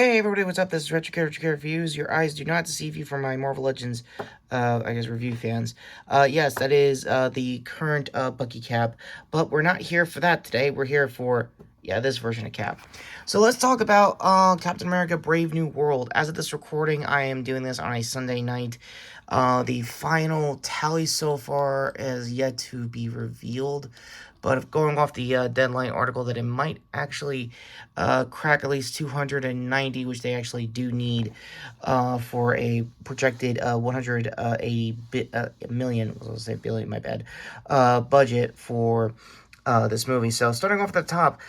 Hey everybody, what's up? This is Retrokid Reviews. Your eyes do not deceive you for my Marvel Legends, review fans. Yes, that is, the current, Bucky Cap, but we're not here for that today. We're here for, this version of Cap. So let's talk about, Captain America Brave New World. As of this recording, I am doing this on a Sunday night. The final tally so far is yet to be revealed. But going off the Deadline article, that it might actually crack at least 290, which they actually do need for a projected 180 million, I was going to say billion, my bad, budget for this movie. So starting off at the top,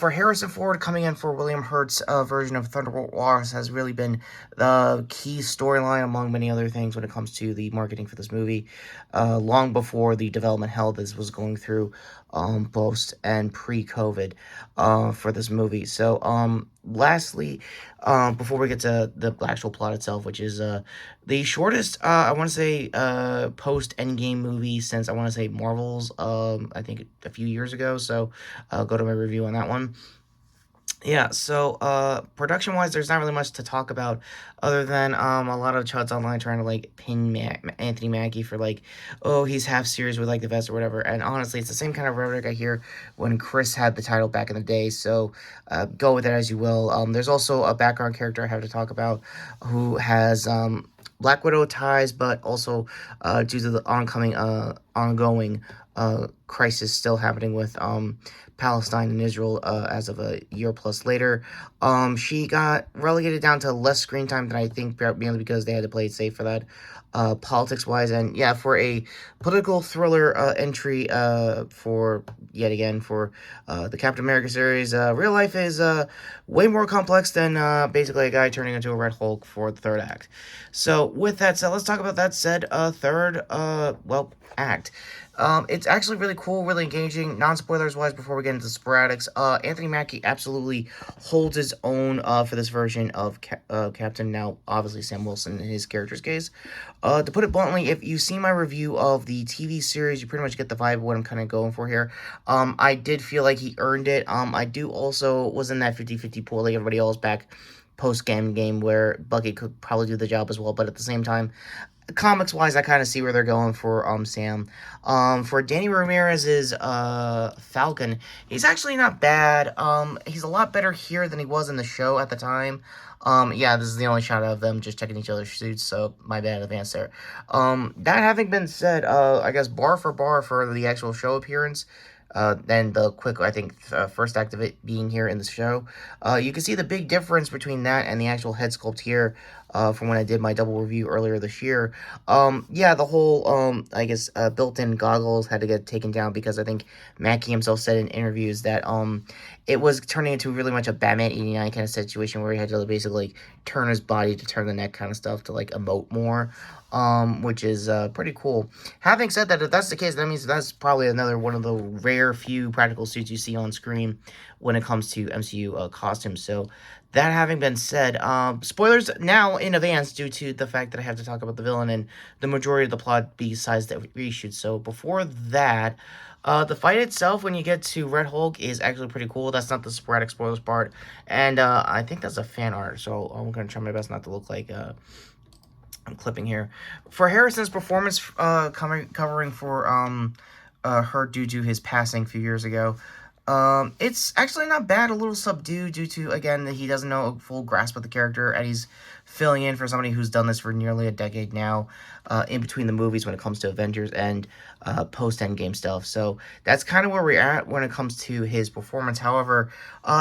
for Harrison Ford coming in for William Hurt's version of Thunderbolt Ross has really been the key storyline among many other things when it comes to the marketing for this movie, long before the development hell this was going through post and pre-COVID for this movie. So lastly, before we get to the actual plot itself, which is the shortest, I want to say, post-Endgame movie since, I want to say, Marvel's, I think a few years ago, so go to my review on that one. Yeah, so, production-wise, there's not really much to talk about other than, a lot of chuds online trying to, like, pin Anthony Mackie for, like, oh, he's half serious with, like, the vest or whatever, and honestly, it's the same kind of rhetoric I hear when Chris had the title back in the day, so, go with that as you will. There's also a background character I have to talk about who has, Black Widow ties, but also, due to the ongoing, crisis still happening with, Palestine and Israel as of a year plus later. She got relegated down to less screen time than I think, mainly because they had to play it safe for that, politics-wise. And yeah, for a political thriller entry for, yet again, for the Captain America series, real life is way more complex than basically a guy turning into a Red Hulk for the third act. So with that said, let's talk about that said third, act. It's actually really cool, really engaging. Non-spoilers wise, before we get into the sporadics, Anthony Mackie absolutely holds his own for this version of Captain. Now, obviously, Sam Wilson in his character's case. To put it bluntly, if you've seen my review of the TV series, you pretty much get the vibe of what I'm kind of going for here. I did feel like he earned it. I do also was in that 50-50 pool like everybody else back post-game where Bucky could probably do the job as well, but at the same time, comics wise, I kind of see where they're going for Sam. For Danny Ramirez's Falcon, he's actually not bad. He's a lot better here than he was in the show at the time. Yeah, this is the only shot of them just checking each other's suits, so my bad advance there. That having been said, I guess bar for the actual show appearance, then the quick, I think, first act of it being here in the show. You can see the big difference between that and the actual head sculpt here from when I did my double review earlier this year. Yeah, the whole, built-in goggles had to get taken down because I think Mackie himself said in interviews that it was turning into really much a Batman 89 kind of situation where he had to basically like, turn his body to turn the neck kind of stuff to like emote more. Which is pretty cool. Having said that, if that's the case, that means that's probably another one of the rare few practical suits you see on screen when it comes to MCU costumes. So that having been said, spoilers now in advance due to the fact that I have to talk about the villain and the majority of the plot besides the reshoot. So before that, the fight itself, when you get to Red Hulk, is actually pretty cool. That's not the sporadic spoilers part. And I think that's a fan art, so I'm going to try my best not to look like... I'm clipping here. For Harrison's performance, covering for her due to his passing a few years ago, it's actually not bad. A little subdued due to, again, that he doesn't know a full grasp of the character, and he's filling in for somebody who's done this for nearly a decade now, in between the movies when it comes to Avengers and post-Endgame stuff. So that's kind of where we're at when it comes to his performance. However,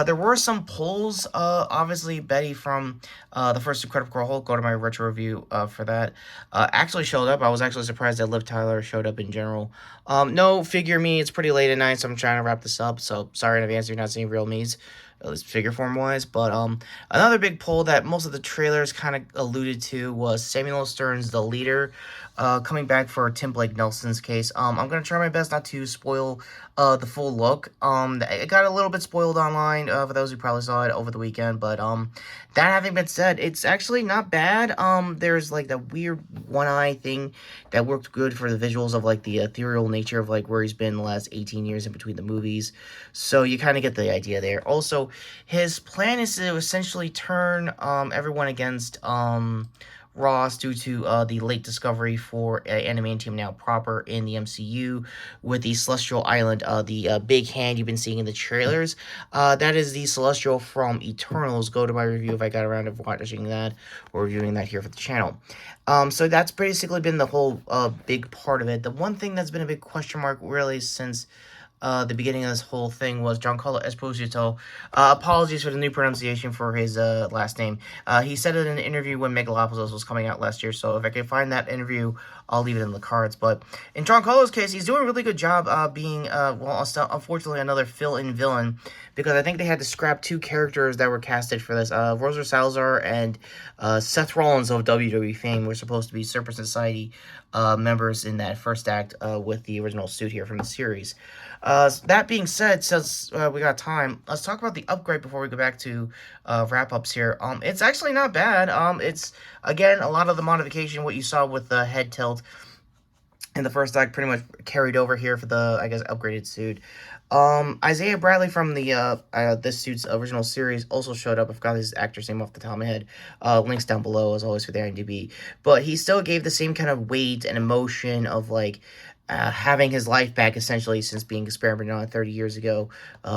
there were some polls. Obviously, Betty from the first Incredible Hulk, go to my retro review for that, actually showed up. I was actually surprised that Liv Tyler showed up in general. No, figure me, it's pretty late at night, so I'm trying to wrap this up. So sorry in advance if you're not seeing real me's, at least figure form wise. But another big poll that most of the trailers kind of alluded to was Samuel Stern's The Leader, coming back for Tim Blake Nelson's case. I'm gonna try my best not to spoil the full look. It got a little bit spoiled online for those who probably saw it over the weekend, but that having been said, it's actually not bad. There's like that weird one eye thing that worked good for the visuals of like the ethereal nature of like where he's been the last 18 years in between the movies, so you kind of get the idea there. Also, So his plan is to essentially turn everyone against Ross due to the late discovery for adamantium now proper in the MCU with the Celestial Island, the big hand you've been seeing in the trailers. That is the Celestial from Eternals. Go to my review if I got around to watching that or reviewing that here for the channel. So that's basically been the whole big part of it. The one thing that's been a big question mark really since the beginning of this whole thing was Giancarlo Esposito. Apologies for the new pronunciation for his last name. He said it in an interview when Megalopolis was coming out last year, so if I can find that interview, I'll leave it in the cards. But in Giancarlo's case, he's doing a really good job being, well, unfortunately, another fill-in villain, because I think they had to scrap 2 characters that were casted for this. Rosa Salazar and Seth Rollins of WWE fame were supposed to be Serpent Society members in that first act with the original suit here from the series. That being said, since we got time, let's talk about the upgrade before we go back to wrap-ups here. It's actually not bad. It's, again, a lot of the modification, what you saw with the head tilt in the first act pretty much carried over here for the, I guess, upgraded suit. Isaiah Bradley from the this suit's original series also showed up. I forgot his actor's name off the top of my head. Links down below, as always, for the IMDb. But he still gave the same kind of weight and emotion of, like, having his life back, essentially, since being experimented on 30 years ago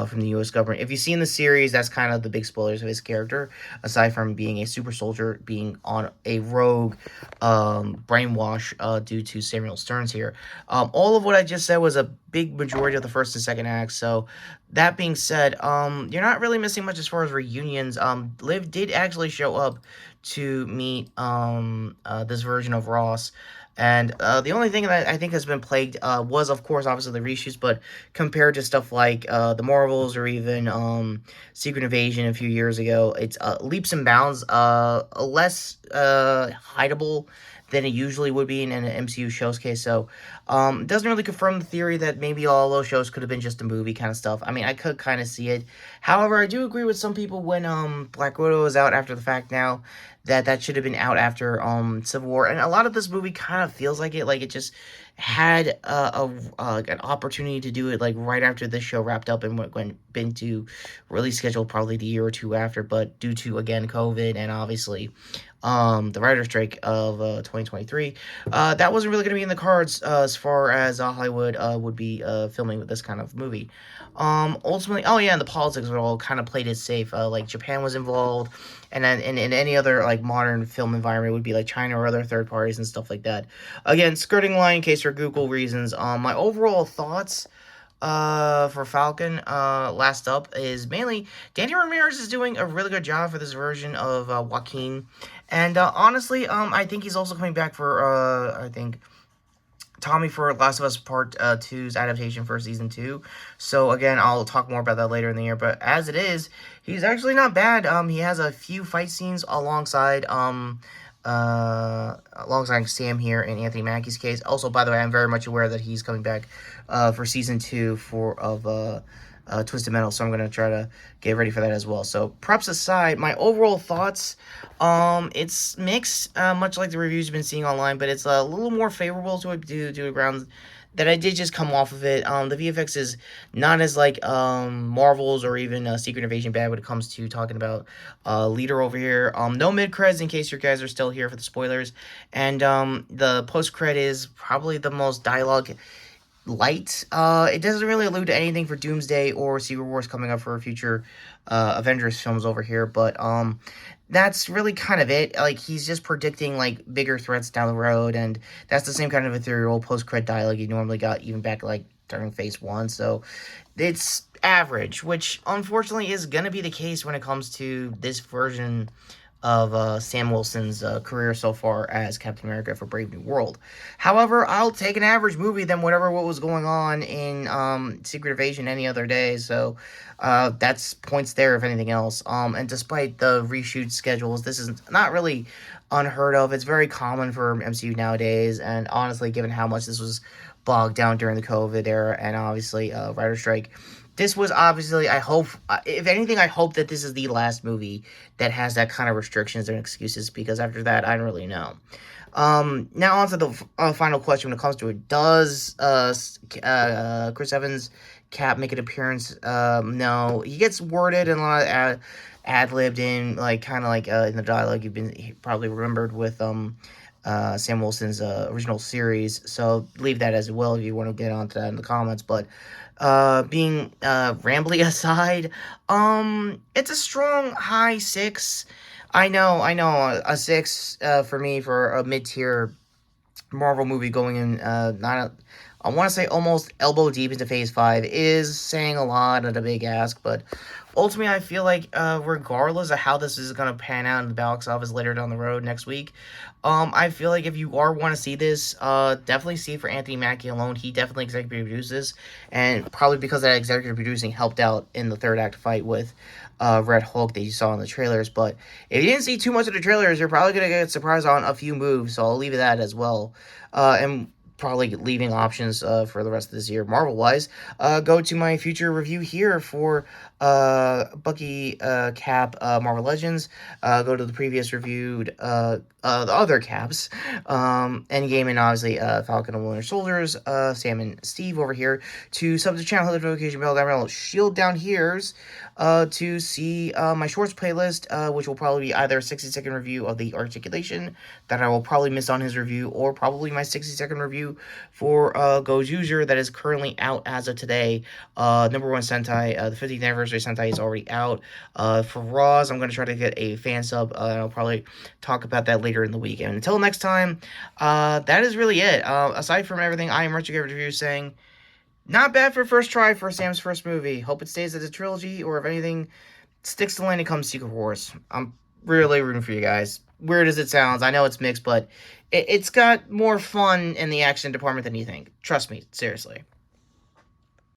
from the U.S. government. If you've seen the series, that's kind of the big spoilers of his character, aside from being a super soldier, being on a rogue brainwash due to Samuel Stearns here. All of what I just said was a big majority of the first and second act, so that being said, you're not really missing much as far as reunions. Liv did actually show up to meet this version of Ross. And the only thing that I think has been plagued was, of course, obviously the reshoots, but compared to stuff like the Marvels or even Secret Invasion a few years ago, it's leaps and bounds less hideable than it usually would be in an MCU show's case. So it doesn't really confirm the theory that maybe all those shows could have been just a movie kind of stuff. I mean, I could kind of see it. However, I do agree with some people when Black Widow is out after the fact now, that should have been out after Civil War. And a lot of this movie kind of feels like it just had an opportunity to do it like right after this show wrapped up and went been to release schedule probably the year or two after, but due to, again, COVID and obviously the writer's strike of 2023, that wasn't really going to be in the cards as far as Hollywood would be filming with this kind of movie. Ultimately, oh yeah, and the politics were all kind of played it safe. Like Japan was involved, and then in any other like modern film environment would be like China or other third parties and stuff like that. Again, skirting line in case for Google reasons. My overall thoughts for Falcon last up is mainly Danny Ramirez is doing a really good job for this version of Joaquin, and honestly, I think he's also coming back for I think Tommy for Last of Us Part 2's adaptation for Season 2. So, again, I'll talk more about that later in the year. But as it is, he's actually not bad. He has a few fight scenes alongside Sam here in Anthony Mackie's case. Also, by the way, I'm very much aware that he's coming back for Season 2 of Twisted Metal, so I'm going to try to get ready for that as well. So, props aside, my overall thoughts, it's mixed, much like the reviews you've been seeing online, but it's a little more favorable to it due to grounds that I did just come off of it. The VFX is not as like Marvels or even Secret Invasion bad when it comes to talking about Leader over here. No mid-creds in case you guys are still here for the spoilers. And the post-cred is probably the most dialogue light. It doesn't really allude to anything for Doomsday or Secret Wars coming up for future Avengers films over here, but that's really kind of it. Like, he's just predicting like bigger threats down the road, and that's the same kind of ethereal post-cred dialogue you normally got even back like during Phase 1, so it's average, which unfortunately is going to be the case when it comes to this version of Sam Wilson's career so far as Captain America for Brave New World. However, I'll take an average movie than what was going on in Secret Invasion any other day, so that's points there if anything else. And despite the reshoot schedules, this is not really unheard of. It's very common for MCU nowadays, and honestly, given how much this was bogged down during the COVID era and obviously writer strike, this was obviously, I hope, if anything, I hope that this is the last movie that has that kind of restrictions and excuses, because after that, I don't really know. Now on to the final question when it comes to it. Does Chris Evans Cap make an appearance? No. He gets worded and a lot of ad-libbed in, like, kind of like in the dialogue you've been probably remembered with Sam Wilson's original series. So leave that as well if you want to get onto that in the comments. But being rambly aside, it's a strong high 6. I know, a 6 for me for a mid-tier Marvel movie going in, not I want to say almost elbow deep into Phase 5 is saying a lot and a big ask, but ultimately I feel like regardless of how this is going to pan out in the box office later down the road next week, I feel like if you are want to see this, definitely see it for Anthony Mackie alone. He definitely executive produces, and probably because that executive producing helped out in the third act fight with Red Hulk that you saw in the trailers. But if you didn't see too much of the trailers, you're probably going to get surprised on a few moves, so I'll leave it at that as well. And probably leaving options for the rest of this year Marvel wise. Go to my future review here for Bucky Cap Marvel Legends. Go to the previous reviewed the other caps, Endgame, and obviously Falcon and Winter Soldiers, Sam and Steve over here. To sub to channel, hit the notification bell down below, shield down here's to see my shorts playlist, which will probably be either a 60-second review of the articulation that I will probably miss on his review, or probably my 60-second review for Gojuger that is currently out as of today. Number 1 Sentai, the 50th anniversary Sentai is already out. For Raws, I'm going to try to get a fan sub, and I'll probably talk about that later in the week. And until next time, that is really it. Aside from everything, I am Retrokid Review saying, not bad for first try for Sam's first movie. Hope it stays as a trilogy, or if anything, sticks to landing comes Secret Wars. I'm really rooting for you guys. Weird as it sounds, I know it's mixed, but it's got more fun in the action department than you think. Trust me, seriously.